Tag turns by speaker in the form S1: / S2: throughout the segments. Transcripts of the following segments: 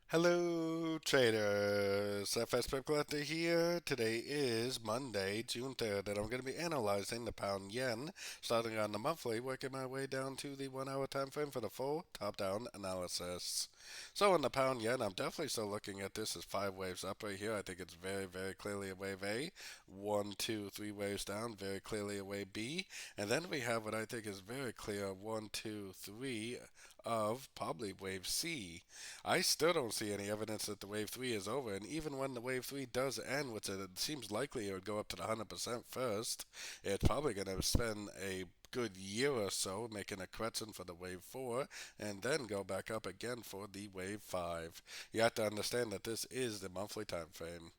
S1: Hello, traders. FX Pip Collector here. Today is Monday, June 3rd, and I'm going to be analyzing the pound yen, starting on the monthly, working my way down to the 1 hour time frame for the full top down analysis. So, on the pound yen, I'm definitely still looking at this as five waves up right here. I think it's very, very clearly a wave A. One, two, three waves down, very clearly a wave B. And then we have what I think is very clear one, two, three of probably wave C. I still don't see any evidence that the wave 3 is over, and even when the wave 3 does end, which it seems likely it would go up to the 100% first, it's probably going to spend a good year or so making a correction for the wave 4 and then go back up again for the wave 5. You have to understand that this is the monthly time frame.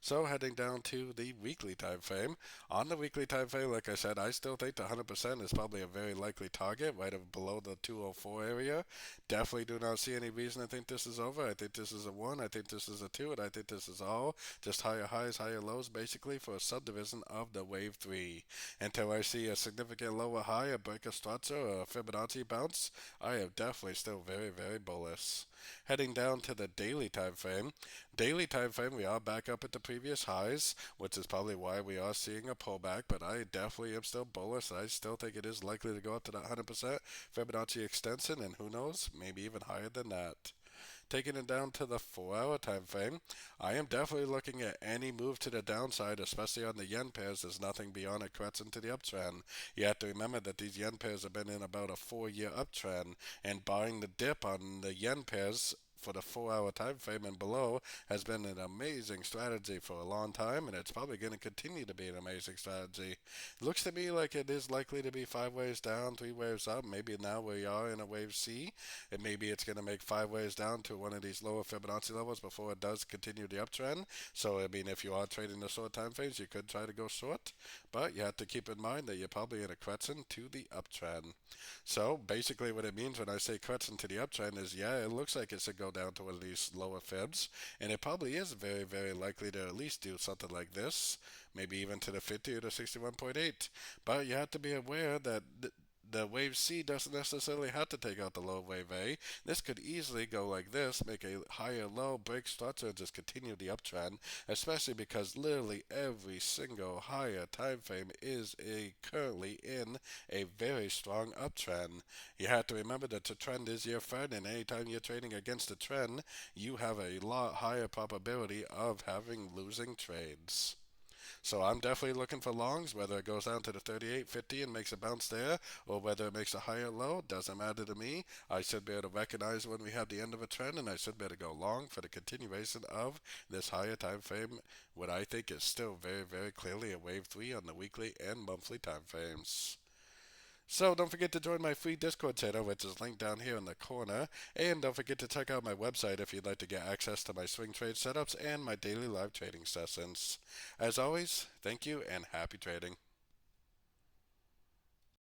S1: So heading down to the weekly time frame. On the weekly time frame, like I said, I still think the 100% is probably a very likely target right below the 204 area. Definitely do not see any reason to think this is over. I think this is a 1, I think this is a 2, and I think this is all just higher highs, higher lows, basically for a subdivision of the wave 3. Until I see a significant lower high, a break of structure, or a Fibonacci bounce, I am definitely still very, very bullish. Heading down to the daily time frame. Daily time frame, we are back up at the previous highs, which is probably why we are seeing a pullback, but I definitely am still bullish. I still think it is likely to go up to that 100% Fibonacci extension, and who knows, maybe even higher than that. Taking it down to the 4 hour time frame, I am definitely looking at any move to the downside, especially on the yen pairs, as nothing beyond a correction to the uptrend. You have to remember that these yen pairs have been in about a 4 year uptrend, and buying the dip on the yen pairs for the 4 hour time frame and below has been an amazing strategy for a long time, and it's probably going to continue to be an amazing strategy. Looks to me like it is likely to be five waves down, three waves up. Maybe now we are in a wave C, and maybe it's going to make five waves down to one of these lower Fibonacci levels before it does continue the uptrend. So, I mean, if you are trading the short time frames, you could try to go short, but you have to keep in mind that you're probably in a correction to the uptrend. So, basically, what it means when I say correction to the uptrend is, yeah, it looks like it should go down to one of these lower fibs, and it probably is very, very likely to at least do something like this, maybe even to the 50 or the 61.8. But you have to be aware that the wave C doesn't necessarily have to take out the low wave A. This could easily go like this, make a higher low, break structure, and just continue the uptrend, especially because literally every single higher time frame is currently in a very strong uptrend. You have to remember that the trend is your friend, and anytime you're trading against the trend, you have a lot higher probability of having losing trades. So I'm definitely looking for longs, whether it goes down to the 38.50 and makes a bounce there, or whether it makes a higher low, doesn't matter to me. I should be able to recognize when we have the end of a trend, and I should be able to go long for the continuation of this higher time frame, what I think is still very, very clearly a wave 3 on the weekly and monthly time frames. So don't forget to join my free Discord channel, which is linked down here in the corner. And don't forget to check out my website if you'd like to get access to my swing trade setups and my daily live trading sessions. As always, thank you and happy trading.